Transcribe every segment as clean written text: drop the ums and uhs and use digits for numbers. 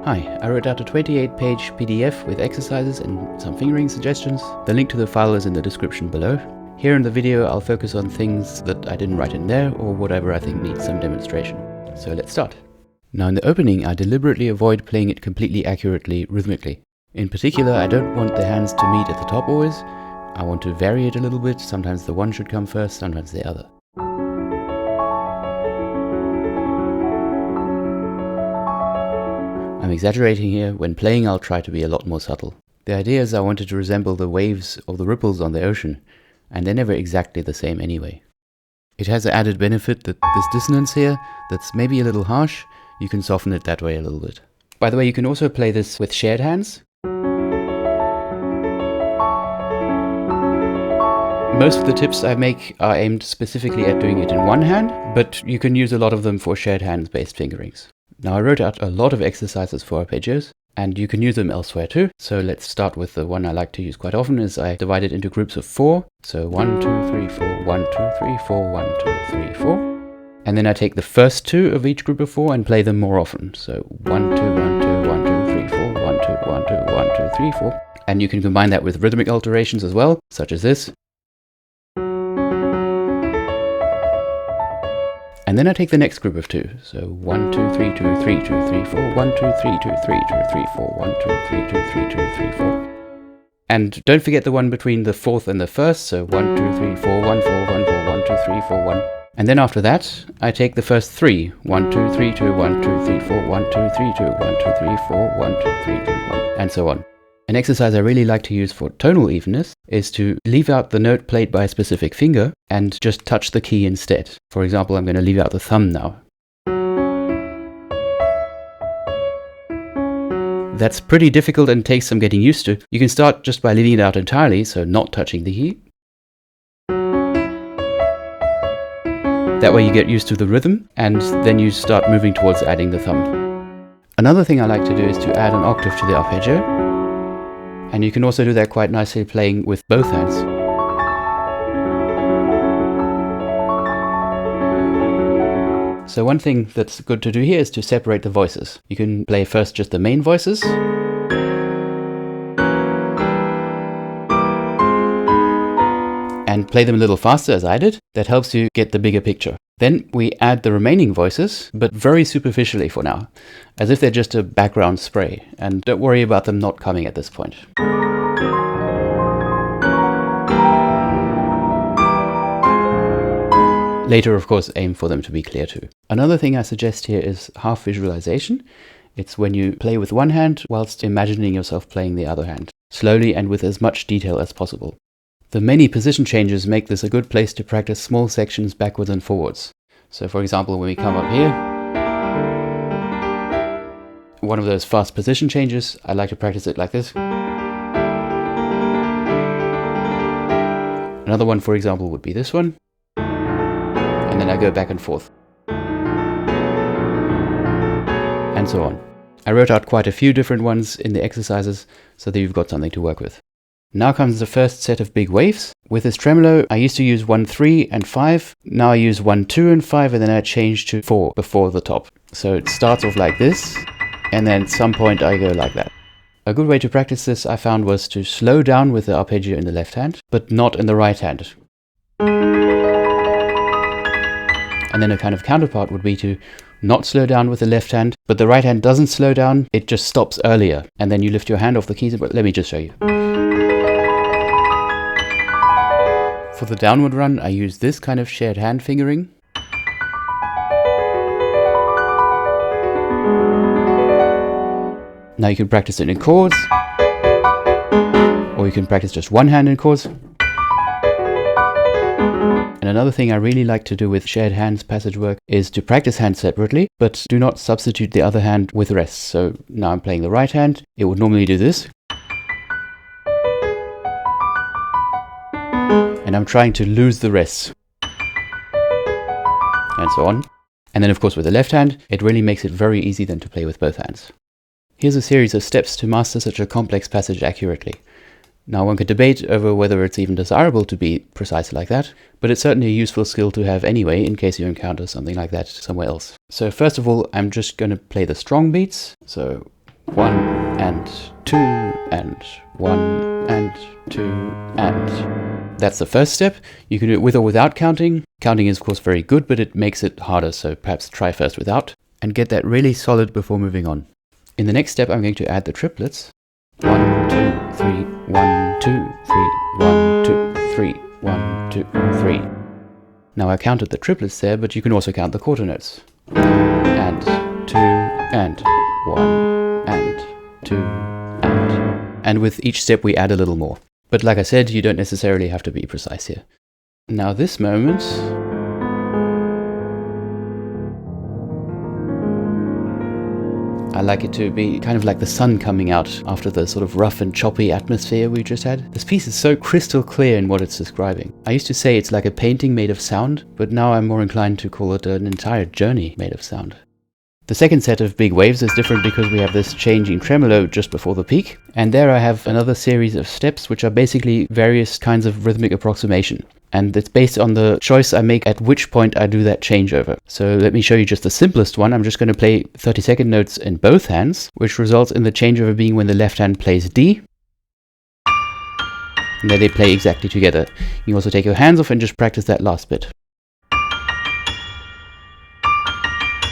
Hi, I wrote out a 28-page PDF with exercises and some fingering suggestions. The link to the file is in the description below. Here in the video I'll focus on things that I didn't write in there or whatever I think needs some demonstration. So let's start. Now in the opening I deliberately avoid playing it completely accurately rhythmically. In particular, I don't want the hands to meet at the top always. I want to vary it a little bit. Sometimes the one should come first, sometimes the other. I'm exaggerating here. When playing I'll try to be a lot more subtle. The idea is I wanted to resemble the waves or the ripples on the ocean, and they're never exactly the same anyway. It has the added benefit that this dissonance here, that's maybe a little harsh, you can soften it that way a little bit. By the way, you can also play this with shared hands. Most of the tips I make are aimed specifically at doing it in one hand, but you can use a lot of them for shared hands based fingerings. Now I wrote out a lot of exercises for arpeggios, and you can use them elsewhere too. So let's start with the one I like to use quite often. Is I divide it into groups of 4. So 1, 2, 3, 4, 1, 2, 3, 4, 1, 2, 3, 4. And then I take the first 2 of each group of 4 and play them more often. So 1, 2, 1, 2, 1, 2, 3, 4, 1, 2, 1, 2, 1, 2, 3, 4. And you can combine that with rhythmic alterations as well, such as this. And then I take the next group of 2. So 1, 2, 3, 2, 3, 2, 3, 4, 1, 2, 3, 2, 3, 2, 3, 4, 1, 2, 3, 2, 3, 2, 3, 4. And don't forget the one between the 4th and the 1st. So 1, 2, 3, 4, 1, 4, 1, 4, 1, 2, 3, 4, 1. And then after that, I take the first 3. 1, 2, 3, 2, 1, 2, 3, 4, 1, 2, 3, 2, 1, 2, 3, 4, 1, 2, 3, 2, 1, and so on. An exercise I really like to use for tonal evenness is to leave out the note played by a specific finger and just touch the key instead. For example, I'm going to leave out the thumb now. That's pretty difficult and takes some getting used to. You can start just by leaving it out entirely, so not touching the key. That way you get used to the rhythm, and then you start moving towards adding the thumb. Another thing I like to do is to add an octave to the arpeggio. And you can also do that quite nicely playing with both hands. So one thing that's good to do here is to separate the voices. You can play first just the main voices. And play them a little faster as I did. That helps you get the bigger picture. Then we add the remaining voices, but very superficially for now, as if they're just a background spray, and don't worry about them not coming at this point. Later, of course, aim for them to be clear too. Another thing I suggest here is half visualization. It's when you play with one hand whilst imagining yourself playing the other hand, slowly and with as much detail as possible. The many position changes make this a good place to practice small sections backwards and forwards. So for example, when we come up here, one of those fast position changes, I like to practice it like this. Another one, for example, would be this one. And then I go back and forth. And so on. I wrote out quite a few different ones in the exercises so that you've got something to work with. Now comes the first set of big waves. With this tremolo, I used to use 1, 3 and 5. Now I use 1, 2 and 5, and then I change to 4 before the top. So it starts off like this, and then at some point I go like that. A good way to practice this I found was to slow down with the arpeggio in the left hand, but not in the right hand. And then a kind of counterpart would be to not slow down with the left hand, but the right hand doesn't slow down, it just stops earlier. And then you lift your hand off the keys, but let me just show you. For the downward run, I use this kind of shared hand fingering. Now you can practice it in chords, or you can practice just one hand in chords. And another thing I really like to do with shared hands passage work is to practice hands separately, but do not substitute the other hand with rest. So now I'm playing the right hand, it would normally do this. And I'm trying to lose the rest. And so on. And then of course with the left hand, it really makes it very easy then to play with both hands. Here's a series of steps to master such a complex passage accurately. Now one could debate over whether it's even desirable to be precise like that, but it's certainly a useful skill to have anyway in case you encounter something like that somewhere else. So first of all, I'm just going to play the strong beats. So 1 and 2 and 1 and 2 and. That's the first step. You can do it with or without counting. Counting is of course very good, but it makes it harder, so perhaps try first without and get that really solid before moving on. In the next step I'm going to add the triplets. 1, 2, 3, 1, 2, 3, 1, 2, 3, 1, 2, 3. Now I counted the triplets there, but you can also count the quarter notes. And 2 and 1 and 2 and. And with each step we add a little more. But like I said, you don't necessarily have to be precise here. Now this moment, I like it to be kind of like the sun coming out after the sort of rough and choppy atmosphere we just had. This piece is so crystal clear in what it's describing. I used to say it's like a painting made of sound, but now I'm more inclined to call it an entire journey made of sound. The second set of big waves is different because we have this changing tremolo just before the peak, and there I have another series of steps which are basically various kinds of rhythmic approximation. And it's based on the choice I make at which point I do that changeover. So let me show you just the simplest one. I'm just going to play 30-second notes in both hands, which results in the changeover being when the left hand plays D, and then they play exactly together. You can also take your hands off and just practice that last bit.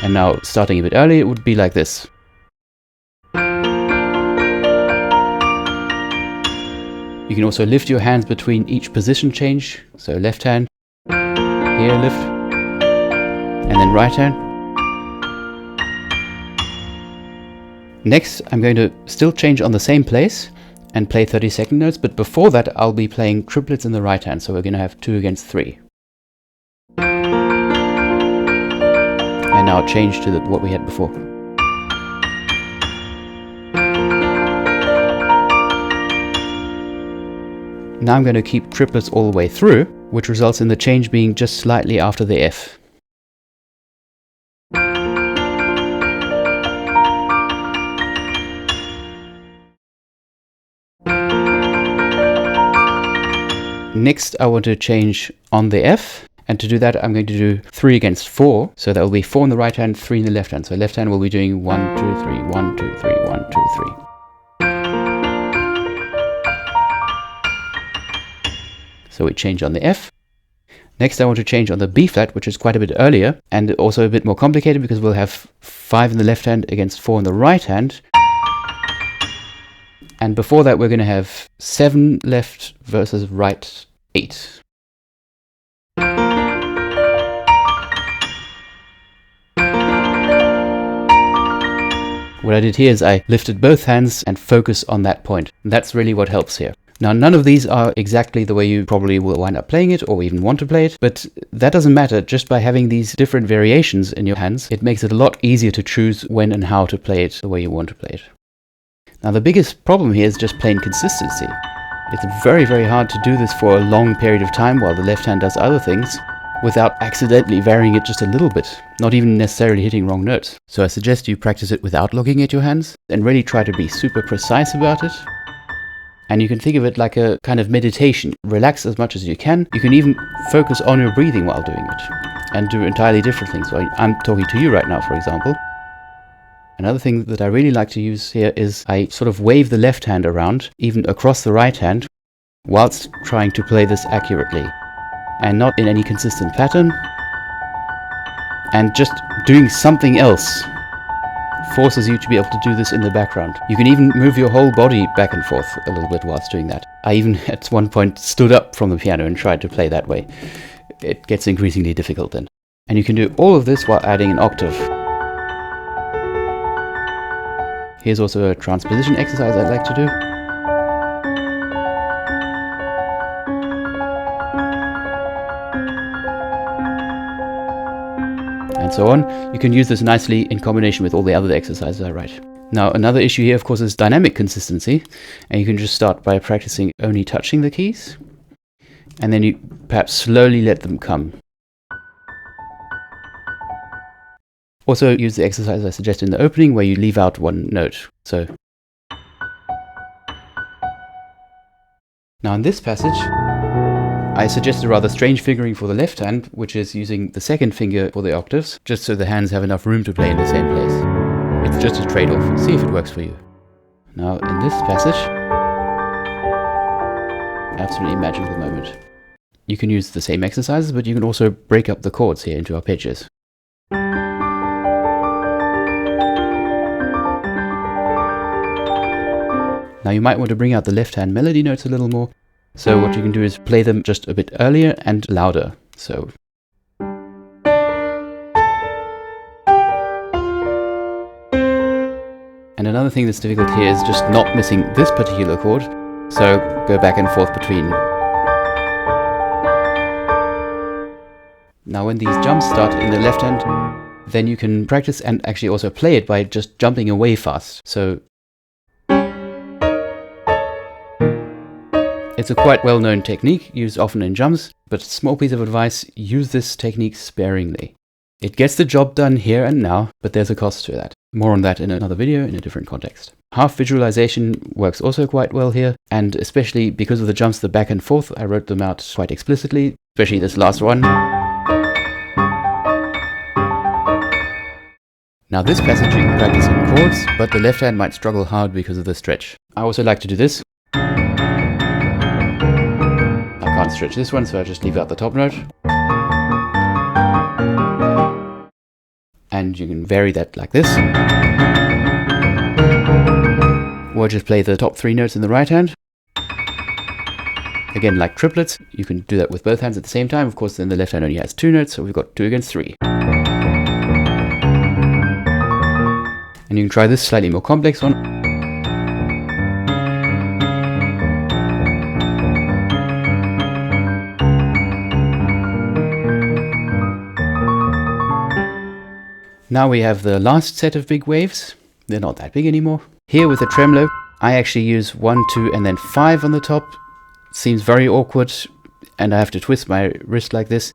And now, starting a bit early, it would be like this. You can also lift your hands between each position change. So left hand, here lift, and then right hand. Next, I'm going to still change on the same place and play 30-second notes, but before that I'll be playing triplets in the right hand, so we're going to have 2 against 3. And now change to what we had before. Now I'm going to keep triplets all the way through, which results in the change being just slightly after the F. Next I want to change on the F, and to do that I'm going to do 3 against 4, so that will be 4 in the right hand, 3 in the left hand. So left hand will be doing 1, 2, 3, 1, 2, 3, 1, 2, 3. So we change on the F. Next I want to change on the B flat, which is quite a bit earlier, and also a bit more complicated because we'll have 5 in the left hand against 4 in the right hand. And before that we're going to have 7 left versus right 8. What I did here is I lifted both hands and focus on that point. And that's really what helps here. Now, none of these are exactly the way you probably will wind up playing it or even want to play it, but that doesn't matter. Just by having these different variations in your hands, it makes it a lot easier to choose when and how to play it the way you want to play it. Now, the biggest problem here is just plain consistency. It's very, very hard to do this for a long period of time while the left hand does other things without accidentally varying it just a little bit, not even necessarily hitting wrong notes. So I suggest you practice it without looking at your hands and really try to be super precise about it. And you can think of it like a kind of meditation. Relax as much as you can. You can even focus on your breathing while doing it and do entirely different things. So I'm talking to you right now, for example. Another thing that I really like to use here is I sort of wave the left hand around, even across the right hand, whilst trying to play this accurately and not in any consistent pattern. And just doing something else forces you to be able to do this in the background. You can even move your whole body back and forth a little bit whilst doing that. I even at one point stood up from the piano and tried to play that way. It gets increasingly difficult then. And you can do all of this while adding an octave. Here's also a transposition exercise I'd like to do. And so on. You can use this nicely in combination with all the other exercises I write. Now, another issue here, of course, is dynamic consistency. And you can just start by practicing only touching the keys. And then you perhaps slowly let them come. Also, use the exercise I suggested in the opening where you leave out one note. So, now in this passage, I suggested a rather strange fingering for the left hand, which is using the second finger for the octaves, just so the hands have enough room to play in the same place. It's just a trade-off. See if it works for you. Now, in this passage, absolutely magical moment. You can use the same exercises, but you can also break up the chords here into arpeggios. Now you might want to bring out the left-hand melody notes a little more, so what you can do is play them just a bit earlier and louder. So and another thing that's difficult here is just not missing this particular chord, so go back and forth between. Now when these jumps start in the left hand, then you can practice and actually also play it by just jumping away fast. So it's a quite well-known technique, used often in jumps, but small piece of advice, use this technique sparingly. It gets the job done here and now, but there's a cost to that. More on that in another video in a different context. Half visualization works also quite well here, and especially because of the jumps, the back and forth, I wrote them out quite explicitly, especially this last one. Now this passage you can practice in chords, but the left hand might struggle hard because of the stretch. I also like to do this. I can't stretch this one, so I just leave out the top note. And you can vary that like this. Or just play the top 3 notes in the right hand. Again, like triplets, you can do that with both hands at the same time. Of course, then the left hand only has 2 notes, so we've got 2 against 3. And you can try this slightly more complex one. Now we have the last set of big waves. They're not that big anymore. Here with the tremolo, I actually use 1, 2, and then 5 on the top. Seems very awkward, and I have to twist my wrist like this.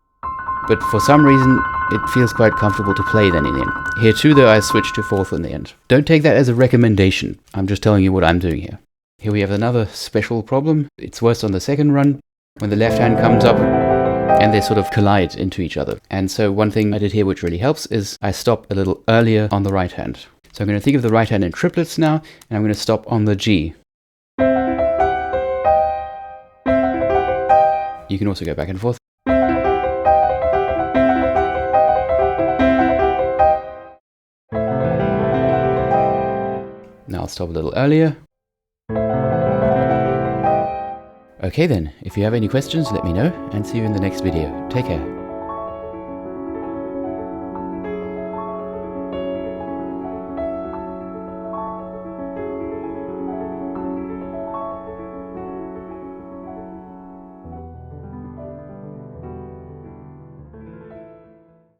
But for some reason, it feels quite comfortable to play then in the end. Here too, though, I switch to 4th in the end. Don't take that as a recommendation. I'm just telling you what I'm doing here. Here we have another special problem. It's worse on the second run, when the left hand comes up, and they sort of collide into each other. And so one thing I did here which really helps is I stop a little earlier on the right hand. So I'm going to think of the right hand in triplets now, and I'm going to stop on the G. You can also go back and forth. Now I'll stop a little earlier. Okay then, if you have any questions, let me know, and see you in the next video. Take care.